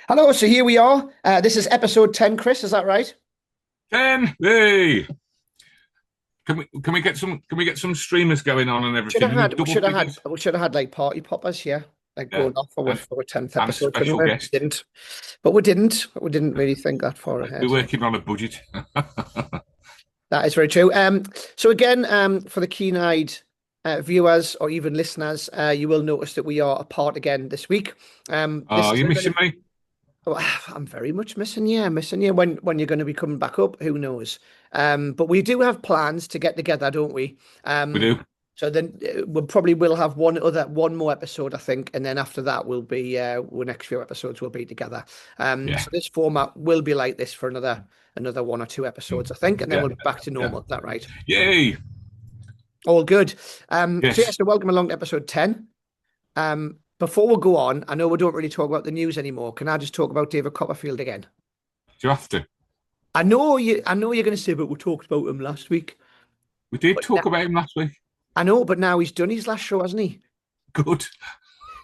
Hello, so here we are. This is episode 10, Chris, is that right? 10. Hey, can we get some streamers going on and Should everything? have We need had, we double should have had, figures. we should have had like party poppers here, like Yeah, going off for and our 10th and a episode, couldn't special we? guest. Didn't, but we didn't. We didn't really think that far We're ahead. working on a budget. That is very true. So again, for the keen-eyed viewers or even listeners, you will notice that we are apart again this week. This Oh, is you a bit missing of, me? I'm very much missing you, missing you. When you're going to be coming back up, who knows? But we do have plans to get together, don't we? We Um, do. so then we'll probably will have one more episode, I think, and then after that we'll be the next few episodes will be together. Yeah, So this format will be like this for another one or two episodes, I think, and then yeah, we'll be back to yeah. normal. Is that right? Yay! All good. Yes. So welcome along to episode 10. Before we go on, I know we don't really talk about the news anymore. Can I just talk about David Copperfield again? Do you have to? I know you're going to say, but we talked about him last week. We did But now, talk about him last week. I know, but now he's done his last show, hasn't he? Good.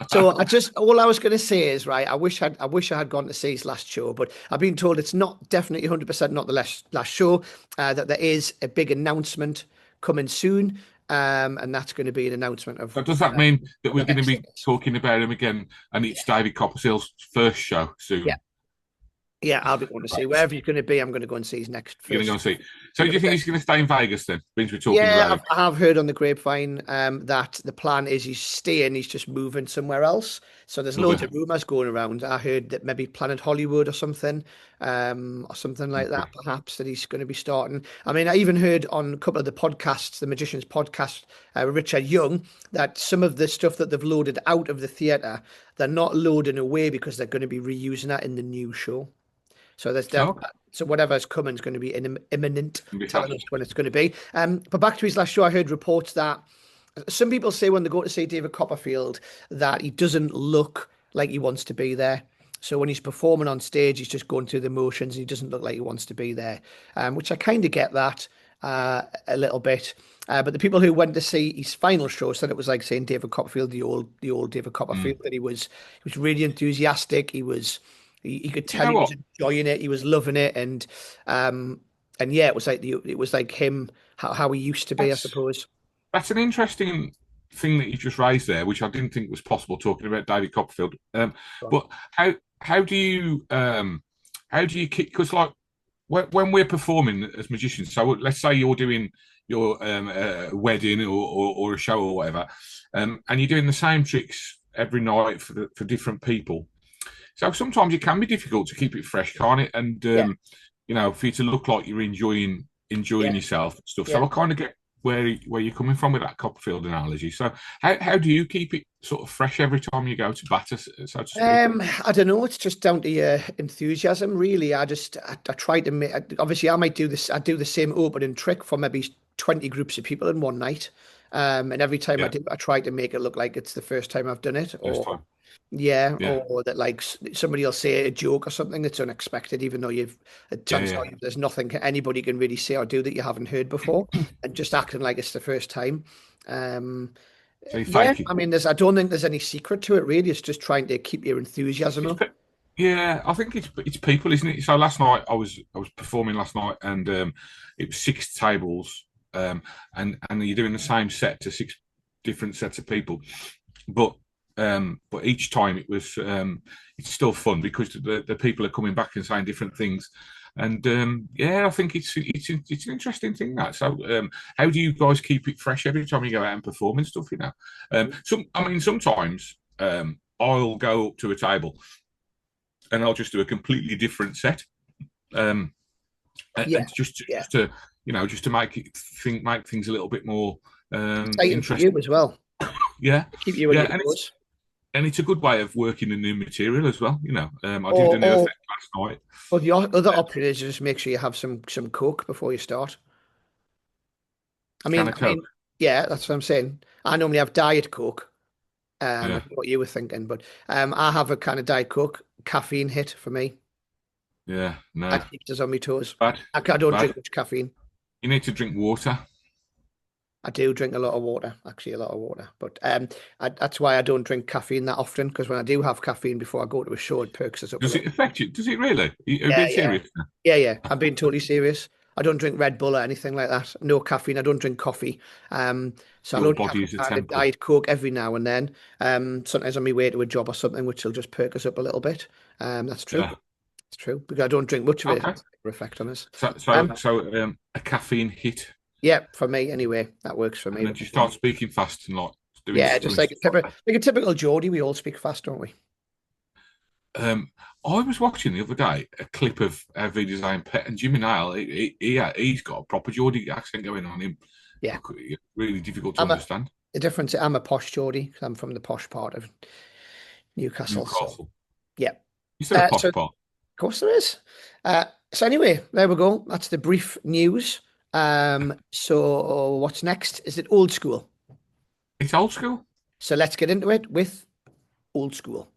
So all I was going to say is, right, I wish I had gone to see his last show, but I've been told it's not definitely 100% not the last show, that there is a big announcement coming soon. And that's going to be an announcement of So does that mean that we're the going to next be thing. talking about him again? And Yeah. it's David Copperfield's first show Yeah. soon. Yeah, I'll be going to see Right. wherever he's going to be. I'm going to go and see his next You're going to go first and see. So one do of you the think best. he's going to stay in Vegas then? Since we're talking Yeah, about him. I've heard on the grapevine that the plan is he's staying, he's just moving somewhere else. So there's Love loads it. of rumors going around. I heard that maybe Planet Hollywood or something like Okay. that, perhaps that he's going to be starting. I mean, I even heard on a couple of the podcasts, the Magician's podcast, Richard Young, that some of the stuff that they've loaded out of the theater, they're not loading away because they're going to be reusing that in the new show. So there's Oh, that. okay. So whatever's coming is going to be imminent, Can be telling us fast. when it's going to be. But back to his last show, I heard reports that some people say when they go to see David Copperfield that he doesn't look like he wants to be there. So when he's performing on stage, he's just going through the motions. And he doesn't look like he wants to be there, which I kind of get that a little bit. But the people who went to see his final show said it was like seeing David Copperfield, the old David Mm. Copperfield, that he was really enthusiastic. He could Do you tell know he was what? enjoying it. He was loving it, and yeah, it was like him how he used to be, I That's suppose. that's an interesting thing that you just raised there, which I didn't think was possible talking about David Copperfield. But how do you keep because like when we're performing as magicians, so let's say you're doing your wedding or a show or whatever, and you're doing the same tricks every night for different people. So sometimes it can be difficult to keep it fresh, can't it? And Yeah, for you to look like you're enjoying yeah, yourself and stuff. yeah. So I kind of get where you're coming from with that Copperfield analogy. So how do you keep it sort of fresh every time you go to batter, so to speak? I don't know. It's just down to your enthusiasm, really. I try to make. Obviously, I might do this. I do the same opening trick for maybe 20 groups of people in one night. And every time I Yeah, do, I try to make it look like it's the first time I've done it, first or time. yeah, Yeah, or that like somebody will say a joke or something that's unexpected, even though it yeah, turns yeah. out there's nothing anybody can really say or do that you haven't heard before, and just acting like it's the first time. Um, So you yeah, fake it. I mean, I don't think there's any secret to it really. It's just trying to keep your enthusiasm up. Yeah, I think it's people, isn't it? So last night I was performing last night, and it was six tables, and you're doing the same set to six different sets of people, but each time it's still fun because the people are coming back and saying different things, and yeah, I think it's an interesting thing that. So how do you guys keep it fresh every time you go out and perform and stuff? I mean sometimes I'll go up to a table and I'll just do a completely different set. Um, Yeah, and just yeah. just to just to make things a little bit more Exciting for you interesting. as well. Yeah, Keep you on yeah, your toes. and it's a good way of working the new material as well. I did Or, a new or, effect last night. or the other option is just make sure you have some coke before you start. I Can mean, of I mean, Coke. yeah, that's what I'm saying. I normally have Diet Coke. I Yeah, don't know what you were thinking, but I have a kind of Diet Coke caffeine hit for me. yeah, no, That keeps us on my toes. bad, I don't bad. drink much caffeine. You need to drink water. I do drink a lot of water, actually a lot of water. But that's why I don't drink caffeine that often, because when I do have caffeine before I go to a show, it perks us up a Does it little. affect you? Does it really? Are you Yeah, being yeah, serious? yeah. I'm being totally serious. I don't drink Red Bull or anything like that. No caffeine. I don't drink coffee. So I'll Your only have body is a a kind of temple. Diet Coke every now and then. Sometimes on my way to a job or something, which will just perk us up a little bit. That's true. Yeah. It's true because I don't drink much of it. It Okay. has a effect on us. So, so, Um, so, a caffeine hit, yeah, for me anyway, that works for and me. then you start speaking fast and like Yeah, just doing stuff like that. like a typical Geordie, we all speak fast, don't we? Um, I was watching the other day a clip of Vida's own pet and Jimmy Nail. He's got a proper Geordie accent going on him. Yeah, Really difficult to I'm a understand. the difference. I'm a posh Geordie 'cause I'm from the posh part of Newcastle. So Newcastle. yeah. You said a So posh of part. course there is. So anyway, there we go. That's the brief news. So what's next? Is it old school? It's old school. So let's get into it with old school.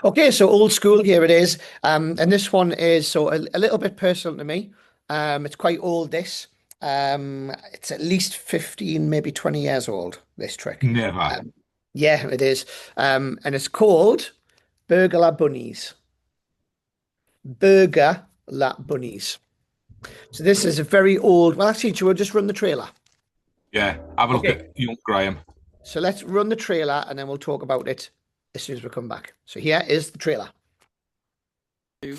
Okay, so old school, here it is. And this one is a little bit personal to me. It's quite old, this. It's at least 15, maybe 20 years old, this trick. Never. Um, yeah, it is. And it's called Burger La Bunnies. Burger La Bunnies. So this is a very old, well, actually, we'll just run the trailer. Yeah. Have a look Okay. at young Graham. So let's run the trailer and then we'll talk about it as soon as we come back. So here is the trailer. I'm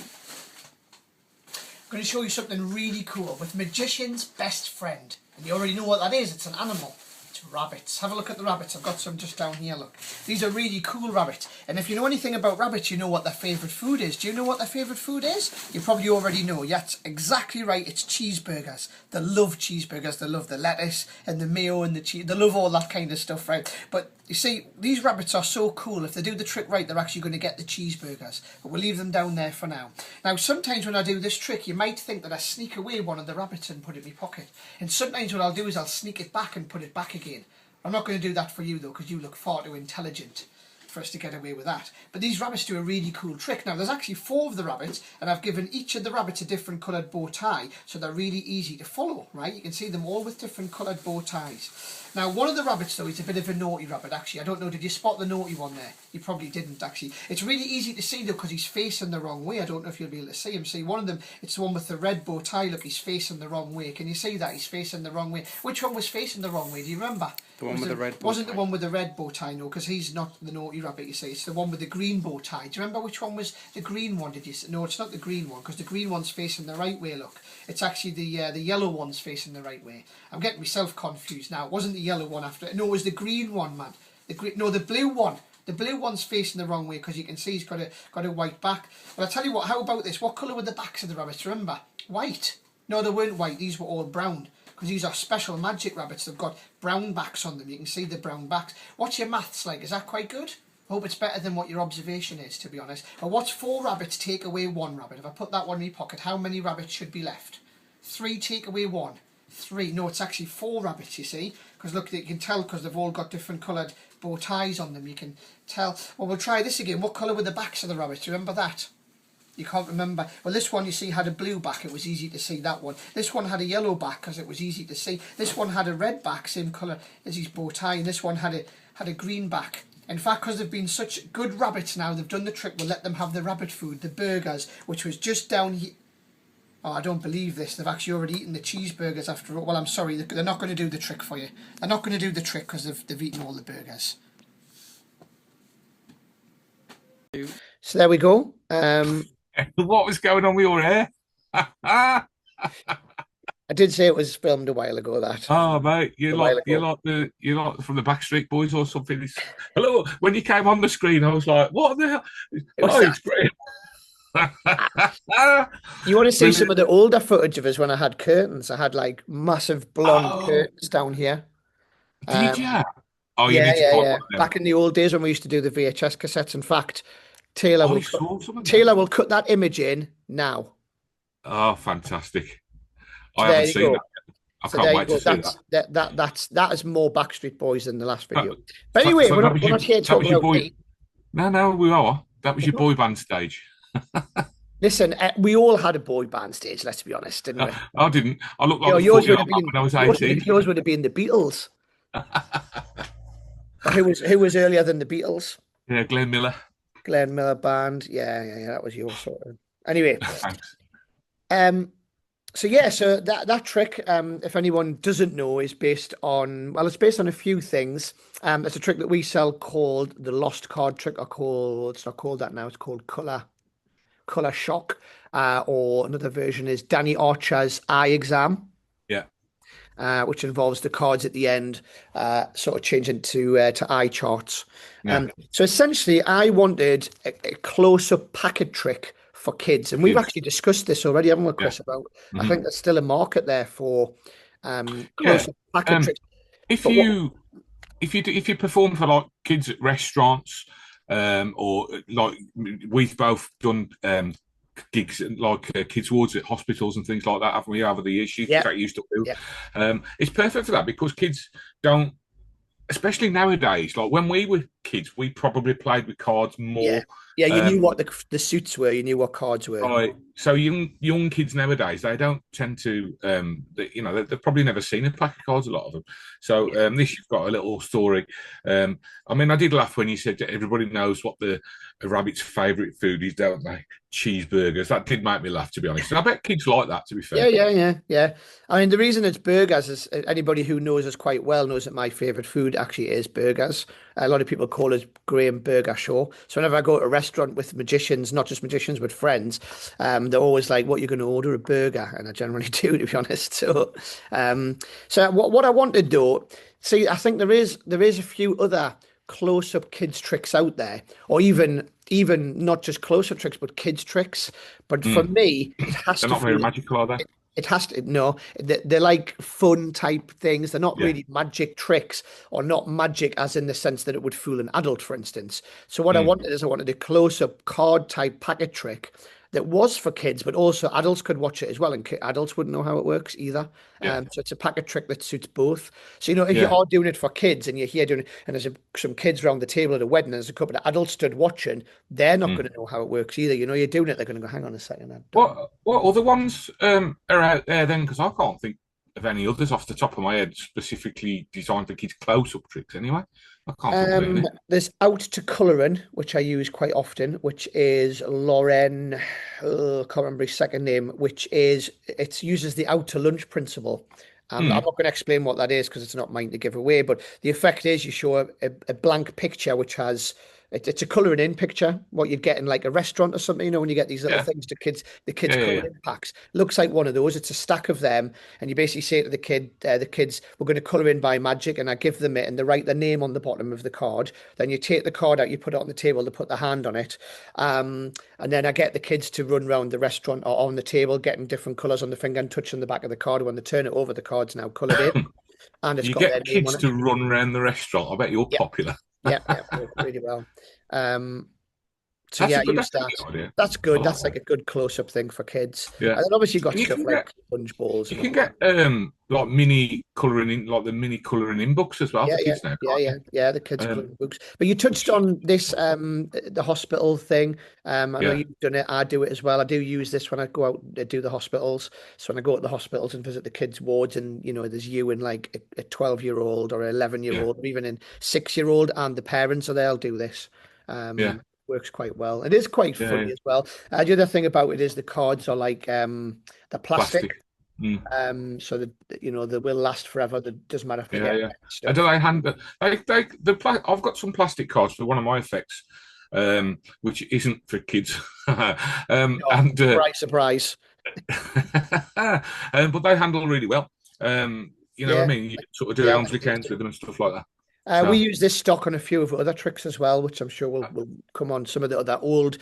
going to show you something really cool with magician's best friend. And you already know what that is. It's an animal. It's rabbits. Have a look at the rabbits. I've got some just down here, look. These are really cool rabbits. And if you know anything about rabbits, you know what their favourite food is. Do you know what their favourite food is? You probably already know. Yeah, it's exactly right. It's cheeseburgers. They love cheeseburgers. They love the lettuce and the mayo and the cheese. They love all that kind of stuff, right? But you see, these rabbits are so cool. If they do the trick right, they're actually going to get the cheeseburgers. But we'll leave them down there for now. Now, sometimes when I do this trick, you might think that I sneak away one of the rabbits and put it in my pocket. And sometimes what I'll do is I'll sneak it back and put it back again. I'm not going to do that for you, though, because you look far too intelligent for us to get away with that. But these rabbits do a really cool trick. Now, there's actually 4 of the rabbits, and I've given each of the rabbits a different coloured bow tie, so they're really easy to follow, right? You can see them all with different coloured bow ties. Now, one of the rabbits, though, is a bit of a naughty rabbit, actually. I don't know, did you spot the naughty one there? You probably didn't, actually. It's really easy to see, though, because he's facing the wrong way. I don't know if you'll be able to see him. See, one of them, it's the one with the red bow tie. Look, he's facing the wrong way. Can you see that? He's facing the wrong way. Which one was facing the wrong way? Do you remember? The one with the red bow tie. Wasn't the one with the red bow tie, no, because he's not the naughty rabbit, you see. It's the one with the green bow tie. Do you remember which one was the green one? Did you see? No, it's not the green one, because the green one's facing the right way, look. It's actually the yellow one's facing the right way. I'm getting myself confused now. It wasn't the yellow one after. No, it was the green one, man. The blue one. The blue one's facing the wrong way, because you can see he's got a white back. But I tell you what, how about this? What colour were the backs of the rabbits? Remember? White. No, they weren't white. These were all brown. Because these are special magic rabbits. They've got brown backs on them. You can see the brown backs. What's your maths like? Is that quite good? I hope it's better than what your observation is, to be honest. But what's 4 rabbits take away 1 rabbit? If I put that one in my pocket, how many rabbits should be left? 3 take away 1. 3. No, it's actually 4 rabbits, you see. Because look, you can tell because they've all got different coloured bow ties on them. You can tell. Well, we'll try this again. What colour were the backs of the rabbits? Remember that? You can't remember. Well, this one, you see, had a blue back. It was easy to see that one. This one had a yellow back because it was easy to see. This one had a red back, same colour as his bow tie. And this one had a green back. In fact, because they've been such good rabbits now, they've done the trick. We'll let them have the rabbit food, the burgers, which was just down here. Oh, I don't believe this. They've actually already eaten the cheeseburgers after all. Well, I'm sorry. They're not going to do the trick for you. They're not going to do the trick because they've eaten all the burgers. So there we go. What was going on with your hair? I did say it was filmed a while ago. That. Oh mate, you're like from the Backstreet Boys or something. Hello, when you came on the screen, I was like, "What the hell?" It's great. You want to see some of the older footage of us when I had curtains? I had like massive blonde curtains down here. Did you? Oh, you yeah, need to find yeah. one of them. Back in the old days when we used to do the VHS cassettes. In fact, Taylor will cut that image in now. Oh, fantastic! So I haven't seen that. I So can't there you wait to go. see that. That is more Backstreet Boys than the last That, video. But anyway, so we're not here that was talking your about boy. me. No, no, we are. That was your boy band stage. Listen, we all had a boy band stage. Let's be honest, didn't we? I didn't. I looked You like know, the yours 40 would old have man been when I was 18. yours would have been the Beatles. Or who was earlier than the Beatles? Yeah, Glenn Miller. Glenn Miller Band. Yeah, yeah, yeah. That was your sort of. Anyway, Thanks. um, so yeah, so that trick, if anyone doesn't know, is based on it's based on a few things. It's a trick that we sell called the lost card trick, or called it's not called that now. It's called color shock, or another version is Danny Archer's eye exam. Yeah, Which involves the cards at the end sort of changing to eye charts. yeah. So essentially, I wanted a close-up packet trick for kids, and we've Kids. actually discussed this already, haven't we, Yeah. Chris? About I Hmm. think there's still a market there for Yeah. close-up packet Um, tricks. if But what? you if you perform for like kids at restaurants, or like we've both done gigs like kids wards at hospitals and things like that, haven't we, over the years? Yeah, That used to do. yeah, It's perfect for that because kids don't, especially nowadays. Like when we were kids, we probably played with cards yeah, more. yeah. You knew Um, what the suits were. You knew what cards were. Right. So young kids nowadays, they don't tend to they've probably never seen a pack of cards, a lot of them. So this you've got a little story. I mean, I did laugh when you said that everybody knows what the a rabbit's favourite food is, don't they? Cheeseburgers. That did make me laugh, to be honest. And I bet kids like that, to be Yeah, fair. yeah, yeah, yeah. I mean, the reason it's burgers is anybody who knows us quite well knows that my favorite food actually is burgers. A lot of people call us Graham Burger Show. So whenever I go to a restaurant with magicians, not just magicians, but friends, they're always like, "What, you're going to order a burger?" And I generally do, to be honest. So what I wanted though, see, I think there is a few other close-up kids tricks out there, or even not just close-up tricks, but kids tricks. But for Mm. me, it has They're to not very feel magical, are they? it has to no, they're like fun type things. They're not Yeah. really magic tricks, or not magic as in the sense that it would fool an adult, for instance. So what Mm. I wanted a close-up card type packet trick that was for kids, but also adults could watch it as well, and adults wouldn't know how it works either. Yeah. So it's a packet trick that suits both. So if you Yeah. are doing it for kids and you're here doing it, and there's some kids around the table at a wedding, and there's a couple of adults stood watching, they're not Mm. going to know how it works either. You're doing it, they're going to go, "Hang on a second, I don't." What other ones are out there then? Because I can't think of any others off the top of my head specifically designed for kids close-up tricks. Anyway, I can't think of any. There's Out to Colouring, which I use quite often, which is Lauren, can't remember his second name, which is it uses the out to lunch principle. I'm Hmm. not going to explain what that is because it's not mine to give away, but the effect is you show a blank picture which has it's a colouring in picture, what you'd get in like a restaurant or something, when you get these little Yeah. things to kids, the kids Yeah. Yeah. Yeah. colouring packs. Looks like one of those. It's a stack of them, and you basically say to the kids, "We're going to colour in by magic," and I give them it, and they write their name on the bottom of the card. Then you take the card out, you put it on the table, to put their hand on it, and then I get the kids to run around the restaurant or on the table, getting different colours on the finger and touching the back of the card. When they turn it over, the card's now coloured in, and it's You got their get name on kids it. to run around the restaurant. I bet you're Yeah, popular. yeah, yeah, really well. Um, so yeah, I use That's a that. good idea. That's I good. like That's that. like a good close-up thing for kids. Yeah. And then obviously you got And stuff like sponge balls you and can all that. get like mini colouring in, like the mini colouring in books as well Yeah, for yeah, kids now, yeah, can't yeah, you? yeah. The kids' Um, coloring books. But you touched which on this, the hospital thing. I know yeah, you've done it. I do it as well. I do use this when I go out to do the hospitals. So when I go to the hospitals and visit the kids' wards, and there's you and like a 12-year-old or 11-year yeah, old, or even a 6-year-old, and the parents are there, I'll do this. yeah, Works quite well. It is quite yeah, funny yeah. as well. The other thing about it is the cards are like the plastic. Plastic. Mm, So that they will last forever. That doesn't matter if they yeah, get yeah. wet and And do stuff. they hand I've got some plastic cards for one of my effects, which isn't for kids, No, and surprise, surprise. but they handle really well. You know what I Yeah, mean? You sort of do yeah, Elmsley like these counts do. with them and stuff like that. We So use this stock on a few of other tricks as well, which I'm sure will come on some of the other old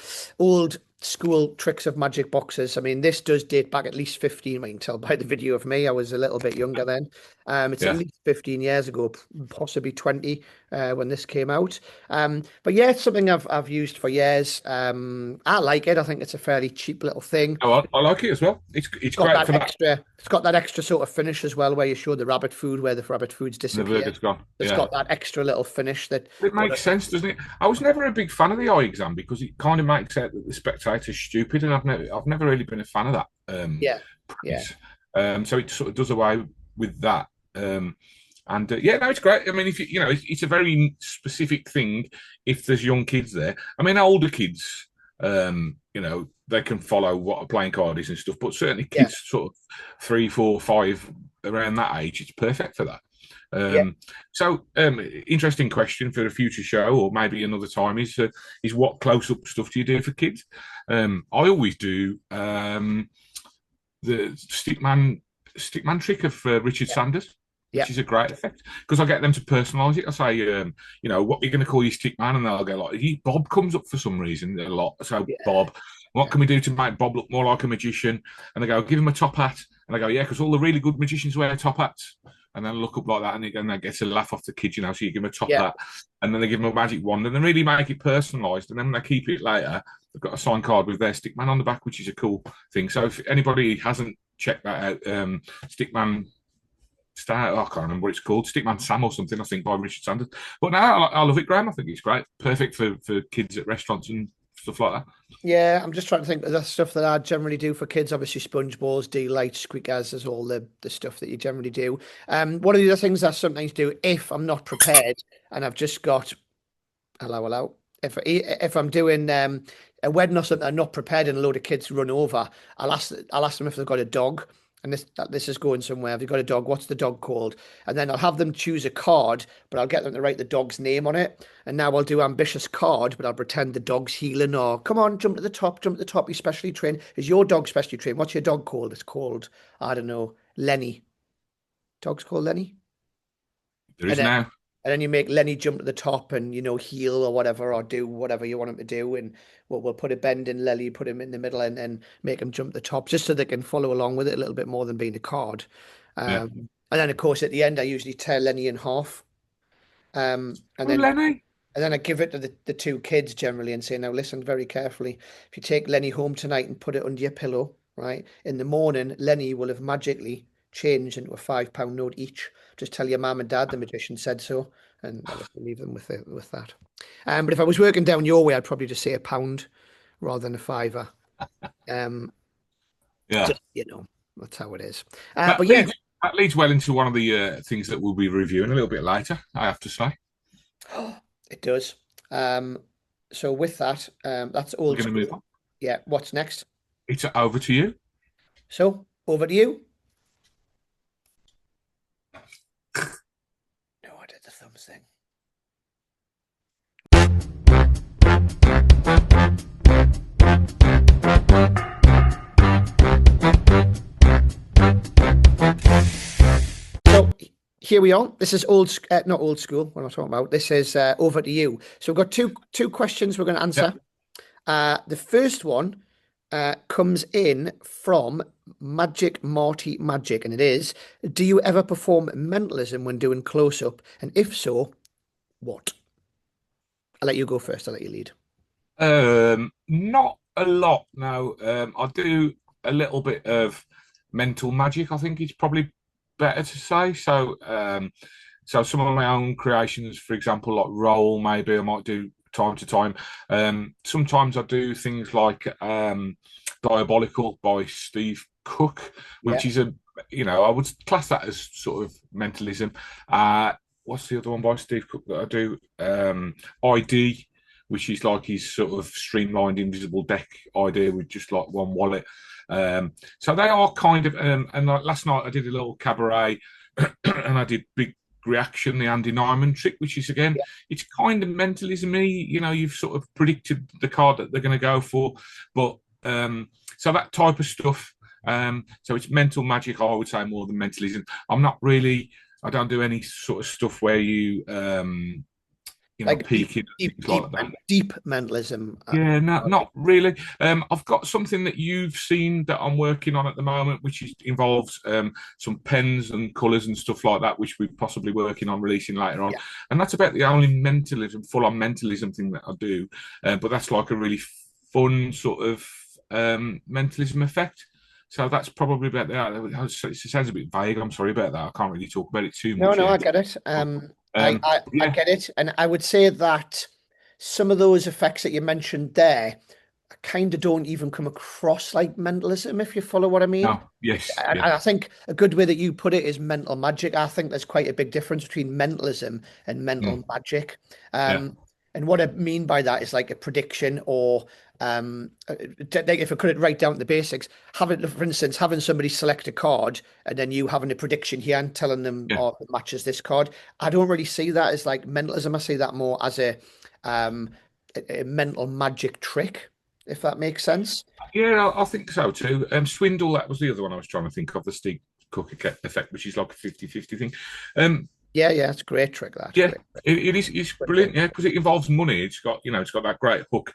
school tricks of magic boxes. I mean, this does date back at least 15. I can tell by the video of me. I was a little bit younger then. It's at yeah, least 15 years ago, possibly 20. when this came out. But yeah, it's something I've used for years. I like it. I think it's a fairly cheap little thing. Oh, I like it as well. It's Got great that for that. extra. It's got that extra sort of finish as well, where you show the rabbit food, where the rabbit foods And the disappear. burger's gone. It's Yeah. got that extra little finish that. It But makes sense, doesn't it? I was never a big fan of the eye exam because it kind of makes out that the spectator's stupid, and I've never really been a fan of that yeah, yeah, premise. So it sort of does away with that. And yeah, no, it's great. I mean, if it's a very specific thing. If there's young kids there, I mean, older kids, they can follow what a playing card is and stuff. But certainly, yeah, kids sort of 3, 4, 5 around that age, it's perfect for that. yeah. Interesting question for a future show, or maybe another time, is what close-up stuff do you do for kids? I always do the stickman trick of Richard Sanders, Yeah. which is a great effect because I get them to personalise it. I say, what are you going to call your stickman? And they'll go like, Bob comes up for some reason a lot. So Yeah. Bob, what can we do to make Bob look more like a magician? And they go, give him a top hat. And I go, yeah, because all the really good magicians wear top hats. And then look up like that, and they get a laugh off the kid, so you give them a top Yeah. hat, and then they give them a magic wand, and they really make it personalised. And then when they keep it later, they've got a signed card with their stickman on the back, which is a cool thing. So if anybody hasn't checked that out, Stickman Star, I can't remember what it's called, Stickman Sam or something, I think, by Richard Sanders. But now I love it, Graham. I think it's great, perfect for kids at restaurants and stuff like that. Yeah, I'm just trying to think of the stuff that I generally do for kids. Obviously, sponge balls, delight, squeakers is all the stuff that you generally do. One of the other things I sometimes do if I'm not prepared and I've just got hello. If I'm doing a wedding or something, I'm not prepared and a load of kids run over, I'll ask them if they've got a dog. And this is going somewhere. Have you got a dog? What's the dog called? And then I'll have them choose a card, but I'll get them to write the dog's name on it. And now I'll do ambitious card, but I'll pretend the dog's healing or come on, jump to the top, jump to the top. He's specially trained. Is your dog specially trained? What's your dog called? It's called, I don't know, Lenny. Dog's called Lenny. There And is then now. and then you make Lenny jump to the top and heal or whatever, or do whatever you want him to do, and we'll put a bend in Lenny, put him in the middle, and make him jump the top, just so they can follow along with it a little bit more than being a card. Yeah. And then of course at the end I usually tear Lenny in half, and Oh, then Lenny. I give it to the two kids generally and say, now listen very carefully. If you take Lenny home tonight and put it under your pillow, right, in the morning, Lenny will have magically changed into a £5 note each. Just tell your mum and dad the magician said so, and obviously leave them with that. But if I was working down your way, I'd probably just say £1 rather than a fiver. Yeah. Just, that's how it is. That But yeah, leads that leads well into one of the things that we'll be reviewing a little bit later, I have to say. it does. So with that, that's We're old going to move school. on. Yeah, what's next? It's over to you. So over to you. No, I did the thumbs thing. So here we are. This is not old school. What am I talking about? This is over to you. So we've got two questions we're going to answer. The first one comes in from Magic Marty Magic, and it is: do you ever perform mentalism when doing close up? And if so, what? I'll let you go first. I'll let you lead. Not a lot, no. I do a little bit of mental magic, I think it's probably better to say. So some of my own creations, for example, like roll, maybe I might do time to time. Sometimes I do things like Diabolical by Steve Cook, Yeah, which is I would class that as sort of mentalism. What's the other one by Steve Cook that I do? ID, which is like his sort of streamlined invisible deck idea with just like one wallet. So they are kind of, and like last night I did a little cabaret and I did Big Reaction, the Andy Nyman trick, which is again, yeah, it's kind of mentalism-y. You've sort of predicted the card that they're going to go for, but so that type of stuff. So it's mental magic, I would say, more than mentalism. I don't do any sort of stuff where you Like peaking and things like that. deep mentalism. Yeah, not really. I've got something that you've seen that I'm working on at the moment, which involves some pens and colours and stuff like that, which we're possibly working on releasing later on. Yeah. And that's about the only mentalism, full-on mentalism thing that I do. But that's like a really fun sort of mentalism effect. So that's probably about that. It sounds a bit vague. I'm sorry about that. I can't really talk about it too No, much no, I yet. get it. I Yeah, get it, and I would say that some of those effects that you mentioned there kind of don't even come across like mentalism, if you follow what I mean. no, yes, And yeah, I think a good way that you put it is mental magic. I think there's quite a big difference between mentalism and mental mm, magic. yeah, And what I mean by that is like a prediction or like if I cut it right down to the basics, having, for instance, having somebody select a card and then you having a prediction here and telling them, yeah. oh, it matches this card. I don't really see that as like mentalism. I see that more as um, a mental magic trick, if that makes sense. Yeah, I think so too. Swindle, that was the other one I was trying to think of, the Steve Cook effect, which is like a 50-50 thing. Yeah, yeah, it's a great trick. That's Yeah, great. it is. It's brilliant. Yeah, because it involves money. It's got that great hook.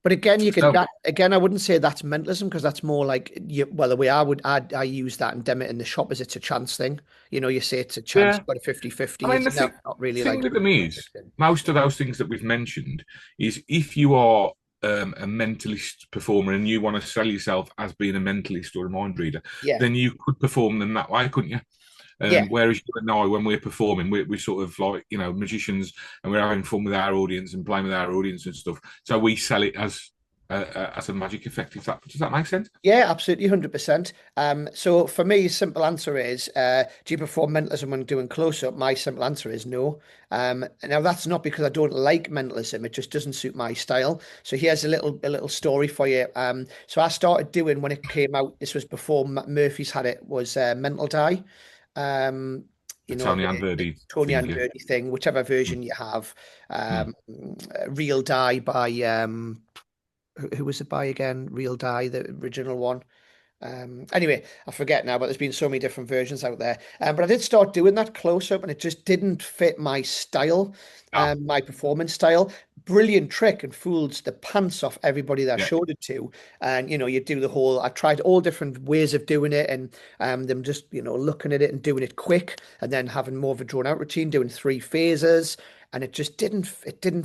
But again, you could So that again. I wouldn't say that's mentalism because that's more like well, the way I use that and dem it in the shop is it's a chance thing. You say it's a chance. yeah, You've got a 50 I fifty. mean It's not really thing like with them is most of those things that we've mentioned is if you are a mentalist performer and you want to sell yourself as being a mentalist or a mind reader, yeah, then you could perform them that way, couldn't you? yeah. Whereas you and I, when we're performing, we're sort of like, magicians and we're having fun with our audience and playing with our audience and stuff. So we sell it as a magic effect. Does that make sense? Yeah, absolutely, 100%. So for me, simple answer is, do you perform mentalism when doing close up? My simple answer is no. Now that's not because I don't like mentalism; it just doesn't suit my style. So here's a little story for you. So I started doing when it came out. This was before Murphy's had it. Was Mental Die. Um, The Tony the Anverdi Tony thing, and yeah. Verdi thing, whichever Mm, version you have. mm. Real Die by who was it by again? Real Die, the original one. Anyway, I forget now, but there's been so many different versions out there. But I did start doing that close up, and it just didn't fit my style, Oh, my performance style. Brilliant trick and fooled the pants off everybody that I yeah. showed it to. And you do the whole. I tried all different ways of doing it, and them just looking at it and doing it quick, and then having more of a drawn out routine, doing three phases, and it just didn't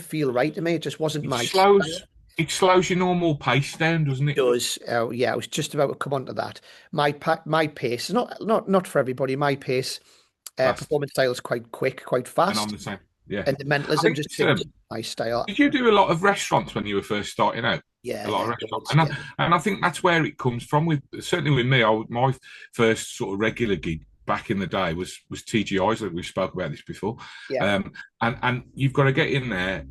feel right to me. It just wasn't It my style. slows it slows your normal pace down, doesn't it? Does. Yeah, I was just about to come on to that. My pace, not for everybody. My pace, Fast. performance style is quite quick, quite And I'm fast, the same. Yeah. and the I mentalism think just it's didn't suit my style. did you do a lot of restaurants when you were first starting out? A lot of Yeah, restaurants, loads, yeah, and I think that's where it comes from. With certainly with me, my first sort of regular gig back in the day was TGI's. Like we spoke about this before, yeah, um, and you've got to get in there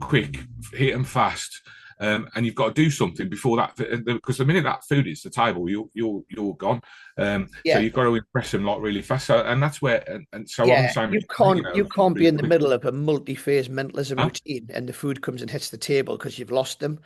quick, hit them fast. And you've got to do something before that because the minute that food hits the table, you're gone. So yeah. you've got to impress them like really fast. So, and that's where, and so I'm the Yeah, same. you can't It's you can't be really in the quick. middle of a multi-phase mentalism Huh? routine and the food comes and hits the table because you've lost them.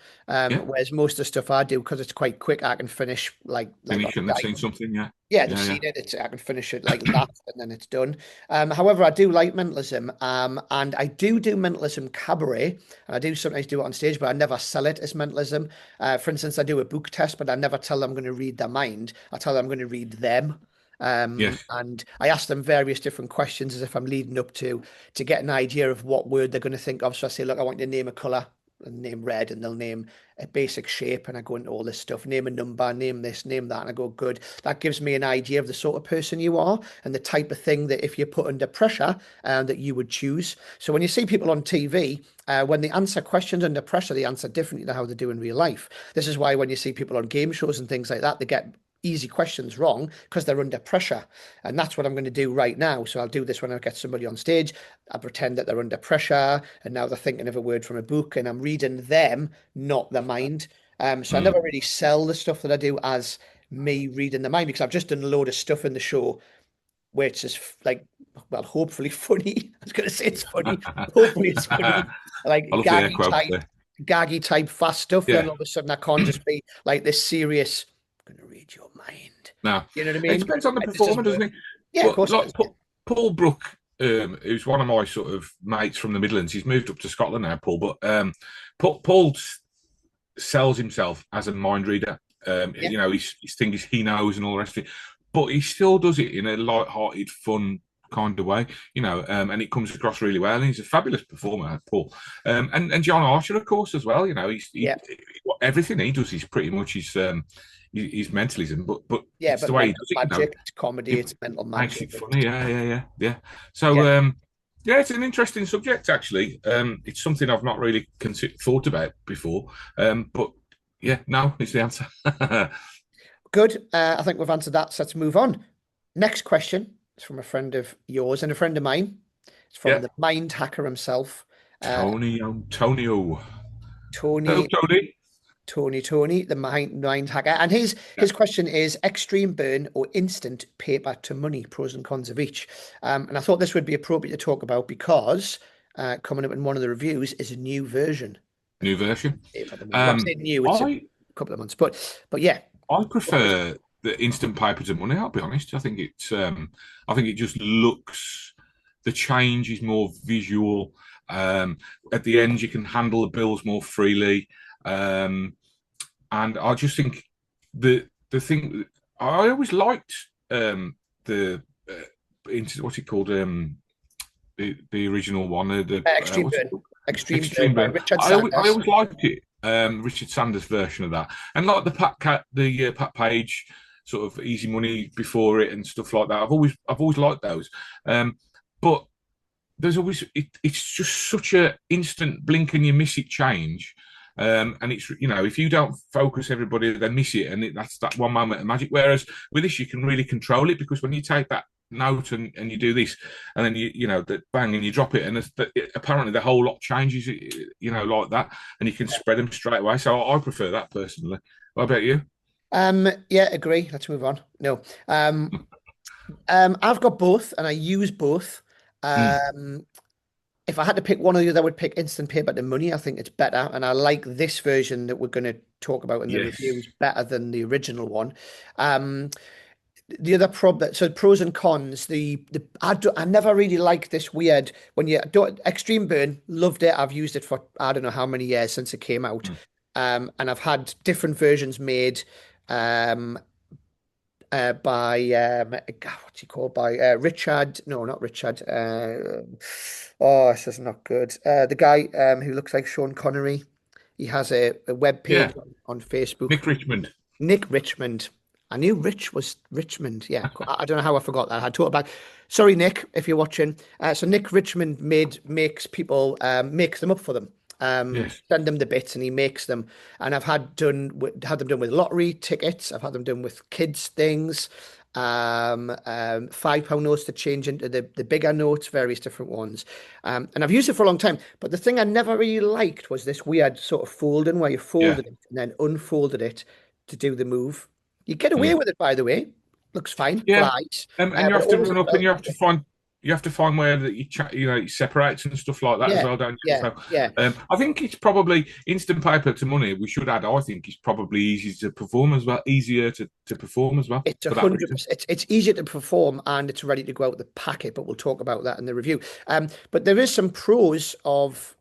Yeah, Whereas most of the stuff I do, because it's quite quick, I can finish like on finish and a they've seen dime. something. Yeah, Yeah, they've yeah, yeah. seen it. I can finish it like that, and then it's done. However, I do like mentalism, and I do mentalism cabaret, and I do sometimes do it on stage, but I never sell it as mentalism. For instance, I do a book test, but I never tell them I'm going to read their mind. I tell them I'm going to read them. Yes. And I ask them various different questions as if I'm leading up to get an idea of what word they're going to think of. So I say, look, I want you to name a color, and name red, and they'll name a basic shape, and I go into all this stuff, name a number, name this, name that, and I go, good. That gives me an idea of the sort of person you are and the type of thing that if you're put under pressure, that you would choose. So when you see people on TV, when they answer questions under pressure, they answer differently to how they do in real life. This is why when you see people on game shows and things like that, they get easy questions wrong because they're under pressure. And that's what I'm going to do right now. So I'll do this when I get somebody on stage. I pretend that they're under pressure and now they're thinking of a word from a book and I'm reading them, not their mind. So I Mm. never really sell the stuff that I do as me reading the mind because I've just done a load of stuff in the show which is like, well, hopefully funny. I was going to say it's funny. Hopefully it's funny. I Like love the air quotes there. gaggy type fast stuff. Then Yeah. all of a sudden I can't just be like this serious, I'm going to read your mind. No, You know what I it mean? depends on the It just performer, doesn't doesn't work. it? Yeah, of But course it like does. Yeah. Paul Brook who's one of my sort of mates from the Midlands. He's moved up to Scotland now, Paul. But Paul sells himself as a mind reader. Yeah. His thing is he knows and all the rest of it, but he still does it in a light-hearted, fun kind of way, and it comes across really well. And he's a fabulous performer, Paul. And John Archer, of course, as well. Yeah. Everything he does is pretty much his mentalism, but Yeah, it's but the way he does it. magic, it's comedy, it's mental Makes magic. it funny. Yeah. So, Yeah. yeah, it's an interesting subject, actually. It's something I've not really thought about before. But yeah, no, it's the answer. Good. I think we've answered that. So let's move on. Next question is from a friend of yours and a friend of mine. It's from Yeah, the mind hacker himself, Tony Antonio. Hello, Tony. Tony. Tony, the mind hacker. And his question is extreme burn or instant paper to money, pros and cons of each. And I thought this would be appropriate to talk about because coming up in one of the reviews is a new version. New version. Paper to money. Well, I say new, it's a couple of months, but yeah. I prefer the instant paper to money. I'll be honest. I think it just looks. The change is more visual. At the end, you can handle the bills more freely. And I just think the thing I always liked the what's it called the original one Extreme burn. Extreme Burn by burn. Richard I Sanders. always liked it. Richard Sanders version of that, and like the Pat Page sort of easy money before it and stuff like that. I've always liked those. But there's always it's just such a instant blink and you miss it change. And it's if you don't focus everybody, they miss it, and that's that one moment of magic. Whereas with this, you can really control it because when you take that note and you do this, and then the bang and you drop it, and apparently the whole lot changes, like that, and you can spread them straight away. So I prefer that personally. What about you? Yeah, agree. Let's move on. No, I've got both, and I use both. Mm. If I had to pick one or the other, I would pick instant paper to money. I think it's better, and I like this version that we're going to talk about in the Yes. reviews better than the original one. The other problem, so pros and cons. I never really liked this weird when you do extreme burn. Loved it. I've used it for I don't know how many years since it came out, and I've had different versions made. By what's he called by Richard? No, not Richard. Oh, this is not good. The guy who looks like Sean Connery. He has a web Yeah. page on Facebook. Nick Richmond. Nick Richmond. I knew Rich was Richmond. Yeah, I don't know how I forgot that. I taught about. Sorry, Nick, if you're watching. So Nick Richmond makes people makes them up for them. Yes. Send them the bits and he makes them. And I've had them done with lottery tickets. I've had them done with kids things. £5 notes to change into the bigger notes, various different ones. And I've used it for a long time. But the thing I never really liked was this weird sort of folding where you folded it and then unfolded it to do the move. You get away with it, by the way. Looks fine, Yeah. flies. And you have to run up and you have to find where that it separates and stuff like that as well, don't you? So, I think it's probably instant paper to money. We should add. I think it's probably easier to perform as well. It's 100%. It's easier to perform and it's ready to go out the packet. But we'll talk about that in the review. But there is some pros of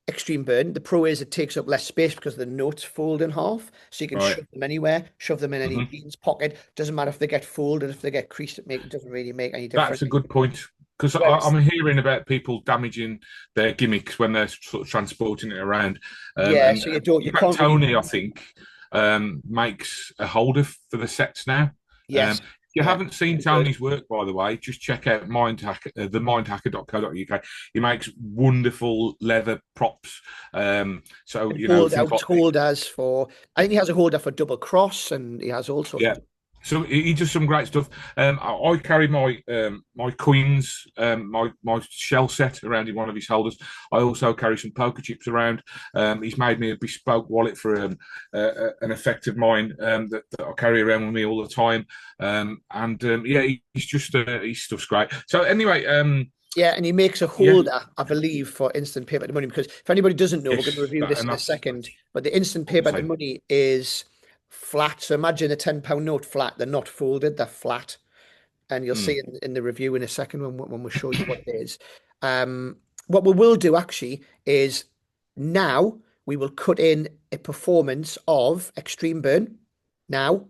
extreme burn. The pro is it takes up less space because the notes fold in half, so you can shove them anywhere, shove them in any jeans pocket. Doesn't matter if they get folded, if they get creased. It doesn't really make any difference. That's a good point because I'm hearing about people damaging their gimmicks when they're sort of transporting it around. So you can't. Tony, I think, makes a holder for the sets now. Yes. If you haven't seen Tony's work, by the way, just check out themindhacker.co.uk. He makes wonderful leather props. Holders for. I think he has a holder for double cross, and he has all sorts. Yeah. So he does some great stuff. I carry my my coins, my shell set around in one of his holders. I also carry some poker chips around. He's made me a bespoke wallet for an effect of mine that I carry around with me all the time. He's just his stuff's great. So anyway, and he makes a holder, I believe, for instant paper to money. Because if anybody doesn't know, we're going to review this in a second. But the instant paper to money is flat. So imagine a £10 note flat. They're not folded, they're flat. and you'll see in the review in a second when we show you what it is. What we will do actually is now we will cut in a performance of Extreme Burn now.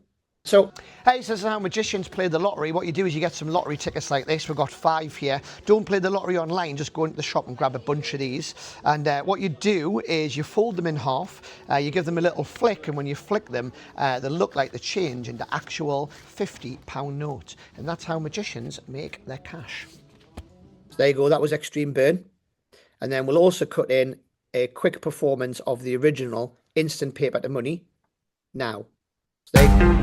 So, hey, this is how magicians play the lottery. What you do is you get some lottery tickets like this. We've got 5 here. Don't play the lottery online. Just go into the shop and grab a bunch of these. And what you do is you fold them in half. You give them a little flick. And when you flick them, they look like they change into actual £50 notes. And that's how magicians make their cash. So there you go. That was Extreme Burn. And then we'll also cut in a quick performance of the original Instant Paper to Money now. So there you go.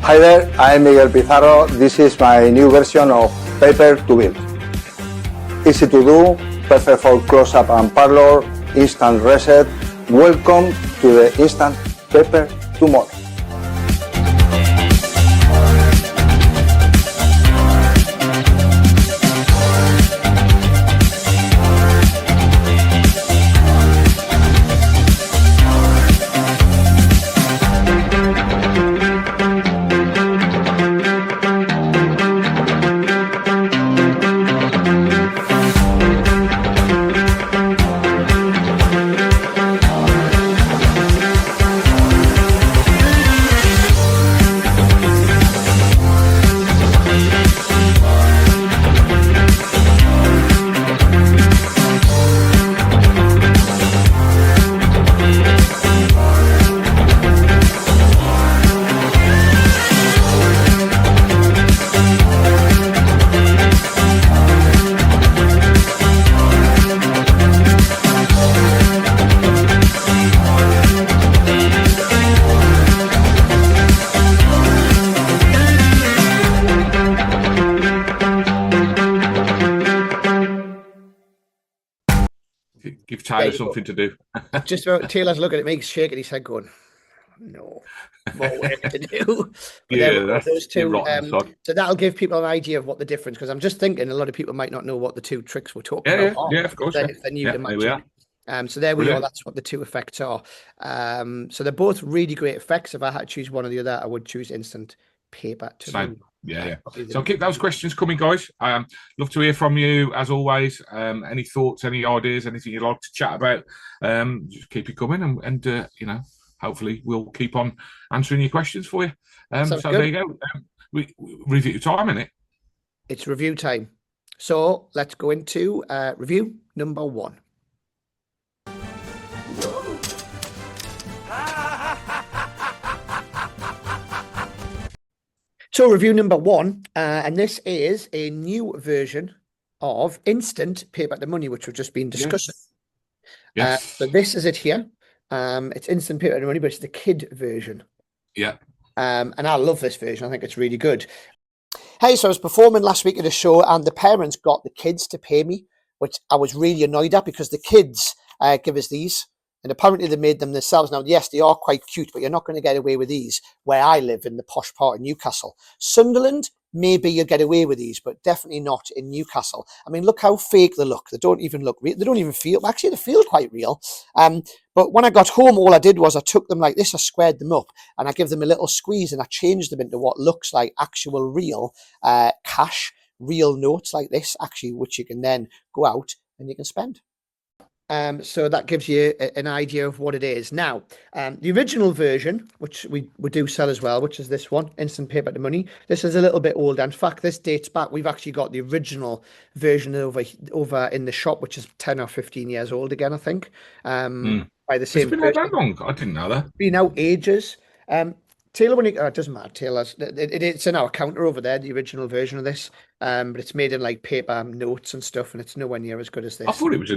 Hi there, I'm Miguel Pizarro. This is my new version of Paper to Build. Easy to do, perfect for close-up and parlor, instant reset. Welcome to the Instant Paper to Money. Give Tyler something to do. Just about Taylor's looking at me, shaking his head, going, "No, more work to do." But Yeah, that's those two. rotten So that'll give people an idea of what the difference. Because I'm just thinking, a lot of people might not know what the two tricks we're talking about are. Yeah, of course. If they're new to magic. So there we are. That's what the two effects are. So they're both really great effects. If I had to choose one or the other, I would choose Instant Paper to Money. Yeah. So keep those questions coming, guys. Love to hear from you as always. Any thoughts, any ideas, anything you'd like to chat about? Just keep it coming, and you know, hopefully we'll keep on answering your questions for you. So there you go. Review time, innit? It's review time. So let's go into review number 1. So review number 1, and this is a new version of Instant Paper to Money, which we've just been discussing. Yes. So this is it here. It's Instant Paper to Money, but it's the kid version. Yeah. And I love this version. I think it's really good. Hey, so I was performing last week at a show, and the parents got the kids to pay me, which I was really annoyed at, because the kids give us these. And apparently they made them themselves. Now, yes, they are quite cute, but you're not going to get away with these where I live in the posh part of Newcastle. Sunderland, maybe you'll get away with these, but definitely not in Newcastle. I mean, look how fake they look. They don't even look real. They don't even feel, actually, they feel quite real. But when I got home, all I did was I took them like this, I squared them up, and I give them a little squeeze, and I changed them into what looks like actual real cash, real notes like this, actually, which you can then go out and you can spend. So that gives you an idea of what it is. Now, the original version, which we do sell as well, which is this one, Instant Paper to Money. This is a little bit older. In fact, this dates back. We've actually got the original version over in the shop, which is 10 or 15 years old again, I think. By the same person. It's been out that long. I didn't know that. Been out ages. Taylor, when it doesn't matter, Taylor's it's in our counter over there, the original version of this. But it's made in like paper notes and stuff, and it's nowhere near as good as this. I thought it was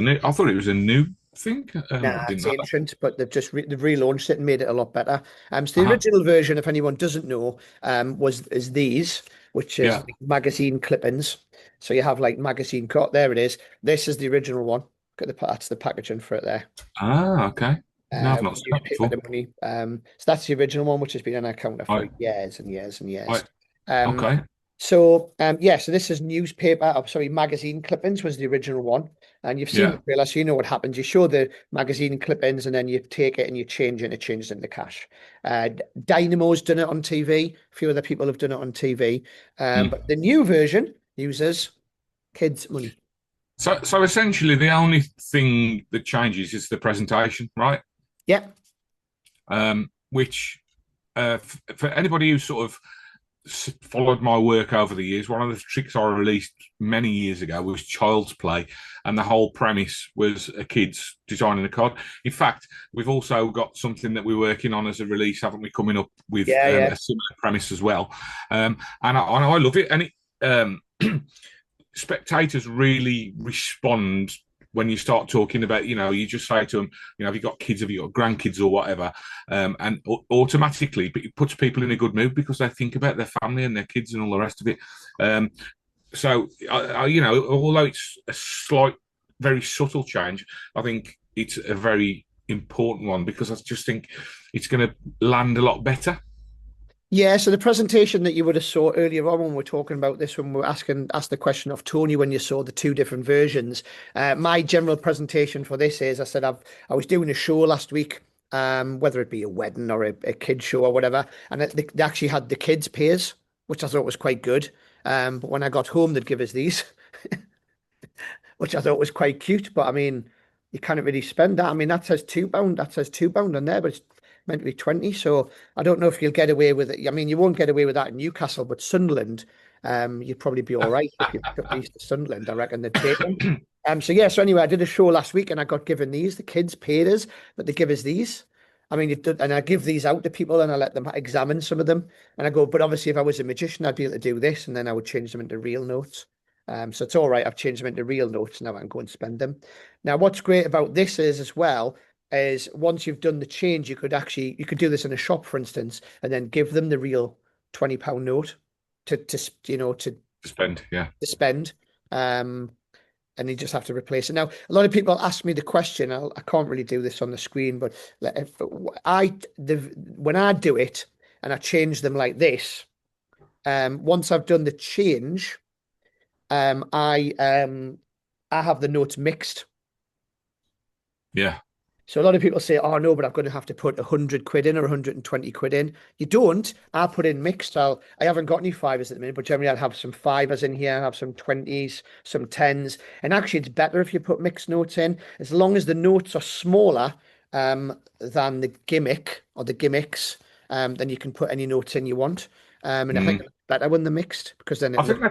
a new thing. Nah, it's ancient, but they've just they've relaunched it and made it a lot better. So the original version, if anyone doesn't know, is these, which is like magazine clippings. So you have like magazine cut. There it is. This is the original one. That's the packaging for it there. Ah, okay. No, I've not seen that Newspaper before. to money. So that's the original one, which has been on our counter for Right. years and years and years. Right. Um, Okay. so so this is magazine clippings was the original one. And you've seen Yeah. the trailer, so you know what happens. You show the magazine clippings and then you take it and you change it and it changes into cash. Dynamo's done it on TV. A few other people have done it on TV. But the new version uses kids' money. So essentially, the only thing that changes is the presentation, right? Yeah. Which for anybody who sort of followed my work over the years, one of the tricks I released many years ago was Child's Play, and the whole premise was a kid's designing a card. In fact, we've also got something that we're working on as a release, haven't we, coming up with a similar premise as well. And I love it, and it spectators really respond when you start talking about, you just say to them, have you got kids, have you got grandkids or whatever? And automatically it puts people in a good mood because they think about their family and their kids and all the rest of it. So, although it's a slight, very subtle change, I think it's a very important one because I just think it's going to land a lot better. Yeah, so the presentation that you would have saw earlier on when we were talking about this, when we were asked the question of Tony when you saw the two different versions, my general presentation for this is, I said I was doing a show last week, whether it be a wedding or a kid show or whatever, and they actually had the kids' peers, which I thought was quite good. But when I got home, they'd give us these, which I thought was quite cute. But I mean, you can't really spend that. I mean, that says £2. That says £2 on there, but it's meant to be 20. So I don't know if you'll get away with it. I mean, you won't get away with that in Newcastle, but Sunderland, you'd probably be all right if you took these to Sunderland. I reckon they'd take them. So anyway, I did a show last week and I got given these. The kids paid us, but they give us these. I mean, and I give these out to people and I let them examine some of them. And I go, but obviously if I was a magician, I'd be able to do this, and then I would change them into real notes. So it's all right. I've changed them into real notes. Now I can go and spend them. Now, what's great about this is once you've done the change, you could do this in a shop, for instance, and then give them the real £20 note to spend. Yeah. To spend. And you just have to replace it. Now, a lot of people ask me the question. I can't really do this on the screen, but when I do it and I change them like this, once I've done the change, I have the notes mixed. Yeah. So a lot of people say, oh no, but I'm going to have to put 100 quid in or 120 quid in. You don't. I put in mixed. I haven't got any fivers at the minute, but generally I'd have some fivers in here, have some 20s, some 10s. And actually it's better if you put mixed notes in, as long as the notes are smaller than the gimmick or the gimmicks, then you can put any notes in you want. And I think it's better when they're mixed, because then I think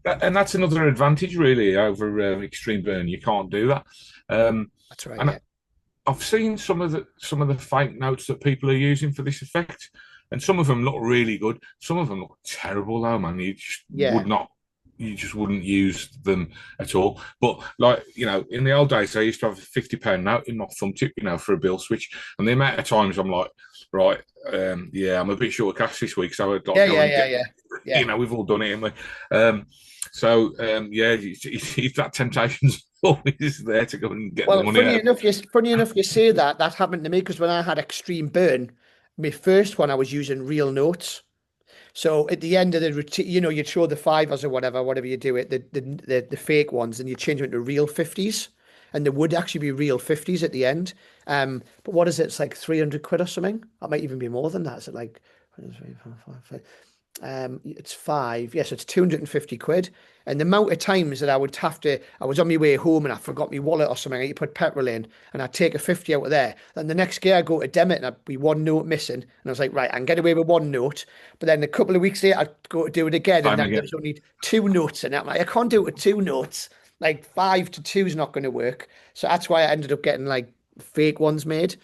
that's another advantage really over Extreme Burn. You can't do that. That's right. Yeah. I've seen some of the fake notes that people are using for this effect, and some of them look really good. Some of them look terrible though, man. You just wouldn't use them at all. But in the old days, I used to have a £50 note in my thumb tip, for a bill switch, and the amount of times I'm like, right, I'm a bit short of cash this week, so I'd like yeah. We've all done it, haven't we? That temptation's always there to go and get the money. Funny enough, you say that. That happened to me because when I had Extreme Burn, my first one, I was using real notes. So at the end of the routine, you'd show the fivers or whatever you do it, the fake ones, and you change them into real 50s, and there would actually be real 50s at the end. But what is it? It's like 300 quid or something. It might even be more than that. Is it like? It's 5. Yes, it's 250 quid. And the amount of times that I was on my way home and I forgot my wallet or something, I put petrol in and I'd take a 50 out of there. Then the next day I go to debit and I'd be one note missing. And I was like, right, I can get away with one note. But then a couple of weeks later, I'd go to do it again. And then there's only 2 notes in it. I'm like, I can't do it with 2 notes. Like 5 to 2 is not going to work. So that's why I ended up getting like fake ones made.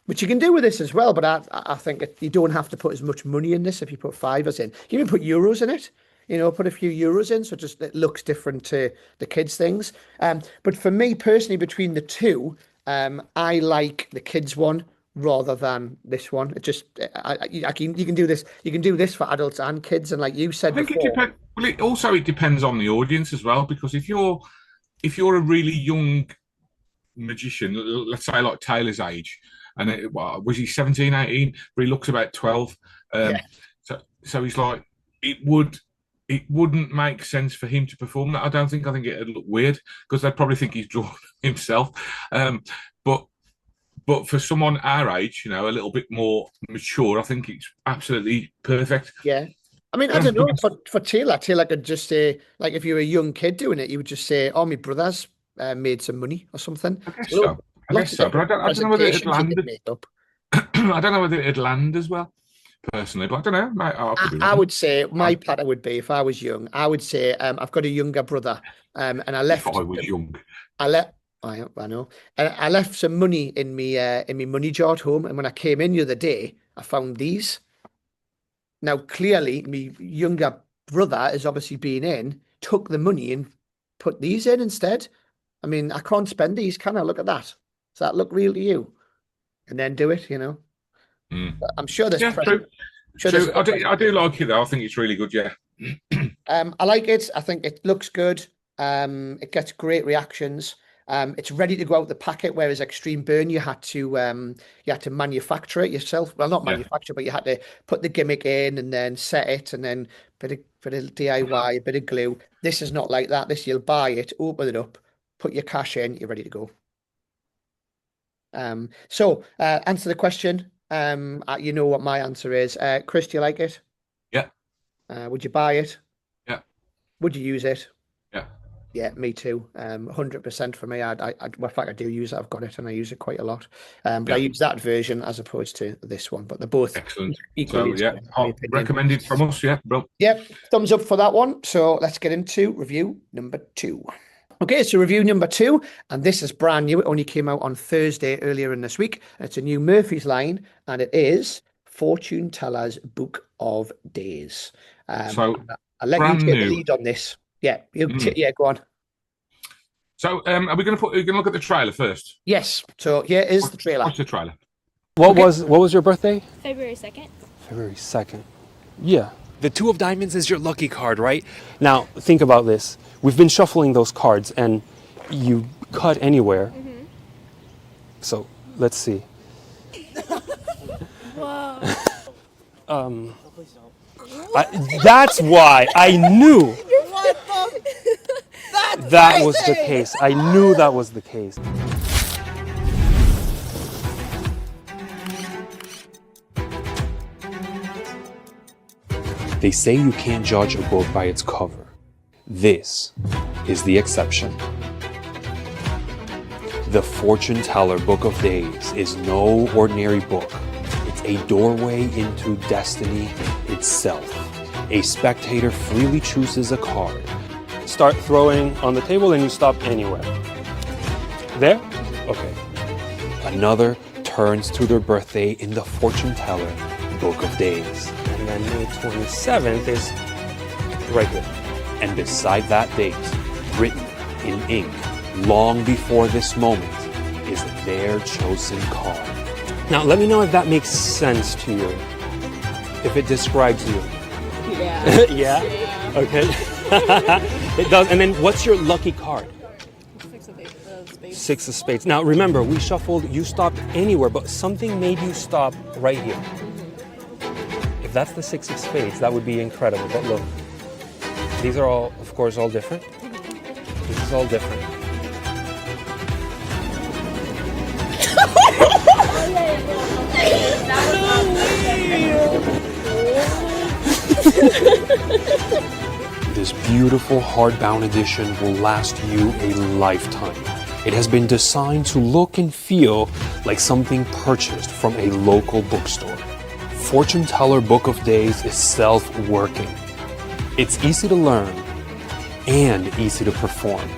Which you can do with this as well, but I think you don't have to put as much money in this if you put fivers in. You can put euros in it, put a few euros in, so it looks different to the kids' things. But for me personally, between the two, I like the kids one rather than this one. It just, you can do this. You can do this for adults and kids, and like you said before. It depends on the audience as well, because if you're a really young magician, let's say like Taylor's age, and was he 17, 18? But he looks about 12. So he's like, it wouldn't make sense for him to perform that. I don't think. I think it'd look weird because they'd probably think he's drawn himself. But for someone our age, a little bit more mature, I think it's absolutely perfect. Yeah. I mean, I don't know. For Taylor could just say, like, if you're a young kid doing it, you would just say, "Oh, my brother's made some money" or something. I guess so. But I don't know whether it'd land. I don't know whether it'd land as well, personally. But I don't know. I would say my pattern would be, if I was young, I would say, I've got a younger brother, and I left. If I was young, I know. I left some money in me money jar at home, and when I came in the other day, I found these. Now, clearly, my younger brother has obviously been in, took the money and put these in instead. I mean, I can't spend these, can I? Look at that. Does that look real to you? And then do it, I'm sure there's true. True. I do like it, though. I think it's really good, yeah. I like it. I think it looks good. It gets great reactions. It's ready to go out the packet, whereas Extreme Burn, you had to manufacture it yourself. Well, not manufacture, but you had to put the gimmick in and then set it, and then bit of DIY, a bit of glue. This is not like that. This, you'll buy it, open it up, put your cash in, you're ready to go. So answer the question. You know what my answer is. Chris, do you like it? Yeah. Would you buy it? Yeah. Would you use it? Yeah. Yeah, me too. 100% for me. In fact, I do use it. I've got it, and I use it quite a lot. But I use that version as opposed to this one. But they're both excellent. Equally, so yeah, recommended from us. Yeah, bro. Yep, thumbs up for that one. So let's get into review number 2. Okay, so review number 2, and this is brand new. It only came out on Thursday earlier in this week. It's a new Murphy's line, and it is Fortune Teller's Book of Days. So I'll let you take the lead on this. Yeah, yeah, go on. So, are we going to look at the trailer first? Yes. So here is the trailer. What's the trailer? What was your birthday? February 2nd. February 2nd. Yeah. The 2 of diamonds is your lucky card, right? Now, think about this. We've been shuffling those cards, and you cut anywhere. Mm-hmm. So, let's see. Whoa. That's why I knew that was the case. I knew that was the case. They say you can't judge a book by its cover. This is the exception. The Fortune Teller Book of Days is no ordinary book. It's a doorway into destiny itself. A spectator freely chooses a card. Start throwing on the table and you stop anywhere. There? Okay. Another turns to their birthday in the Fortune Teller Book of Days. And then May 27th is right here. And beside that date, written in ink, long before this moment, is their chosen card. Now, let me know if that makes sense to you. If it describes you. Yeah. Yeah? Okay. It does. And then what's your lucky card? 6 of spades. 6 of spades. Now, remember, we shuffled, you stopped anywhere, but something made you stop right here. Mm-hmm. If that's the 6 of spades, that would be incredible. But look, these are all, of course, all different. Mm-hmm. This is all different. This beautiful hardbound edition will last you a lifetime. It has been designed to look and feel like something purchased from a local bookstore. Fortune Teller Book of Days is self-working. It's easy to learn and easy to perform.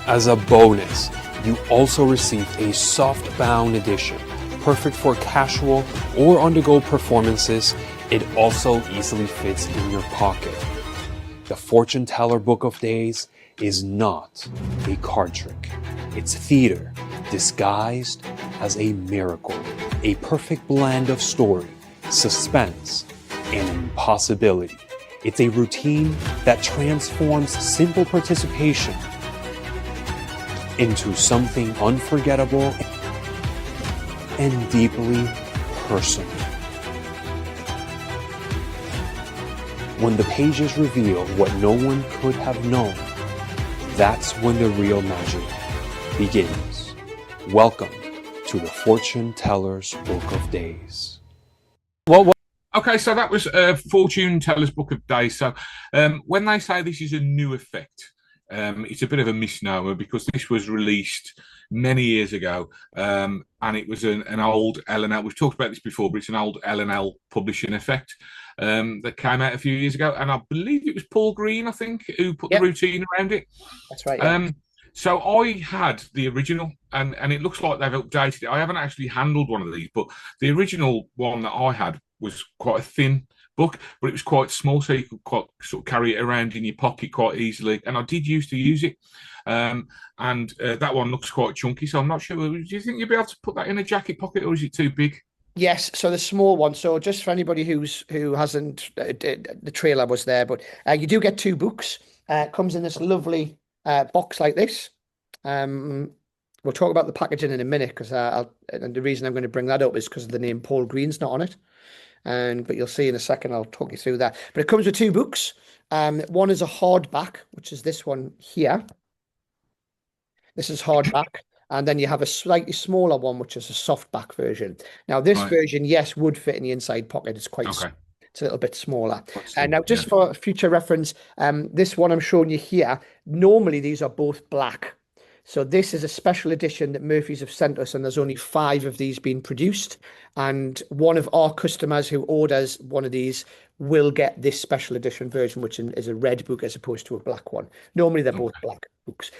As a bonus, you also receive a soft-bound edition, perfect for casual or on-the-go performances. It also easily fits in your pocket. The Fortune Teller Book of Days is not a card trick. It's theater disguised as a miracle, a perfect blend of story, suspense, and impossibility. It's a routine that transforms simple participation into something unforgettable and deeply personal. When the pages reveal what no one could have known, that's when the real magic begins. Welcome to the Fortune Teller's Book of Days. Okay, so that was Fortune Teller's Book of Days. So when they say this is a new effect, it's a bit of a misnomer because this was released many years ago, and it was an old L&L. We've talked about this before, but it's an old L&L publishing effect that came out a few years ago, and I believe it was Paul Green, I think, who put the routine around it. That's right. Yeah. So I had the original, and it looks like they've updated it. I haven't actually handled one of these, but the original one that I had was quite a thin book, but it was quite small, so you could quite sort of carry it around in your pocket quite easily. And I did used to use it, and that one looks quite chunky. So I'm not sure. Do you think you'll be able to put that in a jacket pocket, or is it too big? Yes, so the small one. So just for anybody who hasn't, the trailer was there, but you do get 2 books. It comes in this lovely box like this. We'll talk about the packaging in a minute because and the reason I'm going to bring that up is because the name Paul Green's not on it. But you'll see in a second, I'll talk you through that. But it comes with 2 books. One is a hardback, which is this one here. This is hardback. And then you have a slightly smaller one, which is a softback version. Now, this version, yes, would fit in the inside pocket. It's quite it's a little bit smaller. And now, just for future reference, this one I'm showing you here, normally these are both black. So this is a special edition that Murphy's have sent us, and there's only 5 of these being produced. And one of our customers who orders one of these will get this special edition version, which is a red book as opposed to a black one. Normally they're both black books.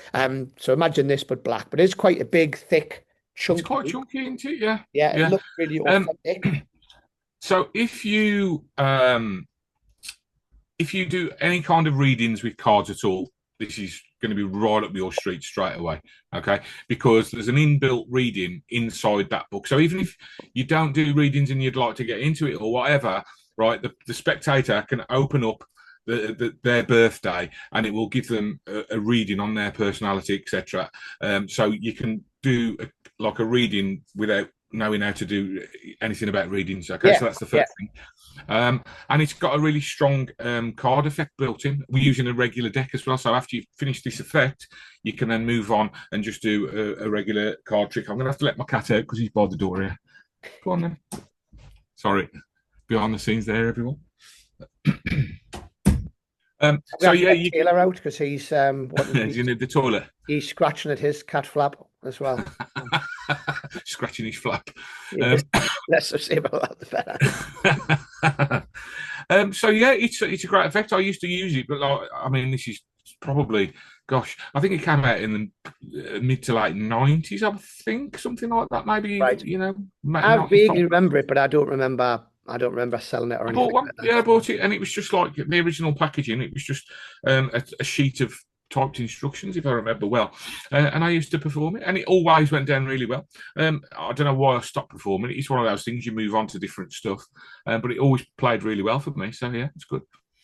So imagine this, but black. But it's quite a big, thick, chunky. It's quite chunky, isn't it? Yeah. Yeah, it looks really authentic. So if you do any kind of readings with cards at all, this is going to be right up your street straight away, okay? Because there's an inbuilt reading inside that book. So even if you don't do readings and you'd like to get into it or whatever, right, the spectator can open up their birthday and it will give them a reading on their personality, etc. So you can do a reading without knowing how to do anything about readings. Okay, so that's the first thing. And it's got a really strong card effect built in. We're using a regular deck as well. So after you finish this effect, you can then move on and just do a regular card trick. I'm going to have to let my cat out because he's by the door here. Go on then. Sorry. Behind the scenes there, everyone. So yeah, you Taylor out because he's he's in the toilet. He's scratching at his cat flap as well. Scratching his flap. Let's say about that the better. So yeah, it's a great effect. I used to use it, but I mean, this is probably, gosh, I think it came out in the mid to late 90s. I think something like that. Maybe you know. I vaguely remember it, but I don't remember selling it or anything. I bought one. Yeah, I bought it, and it was just like the original packaging. It was just a sheet of typed instructions, if I remember well. And I used to perform it, and it always went down really well. I don't know why I stopped performing it. It's one of those things you move on to different stuff, but it always played really well for me. So yeah, it's good.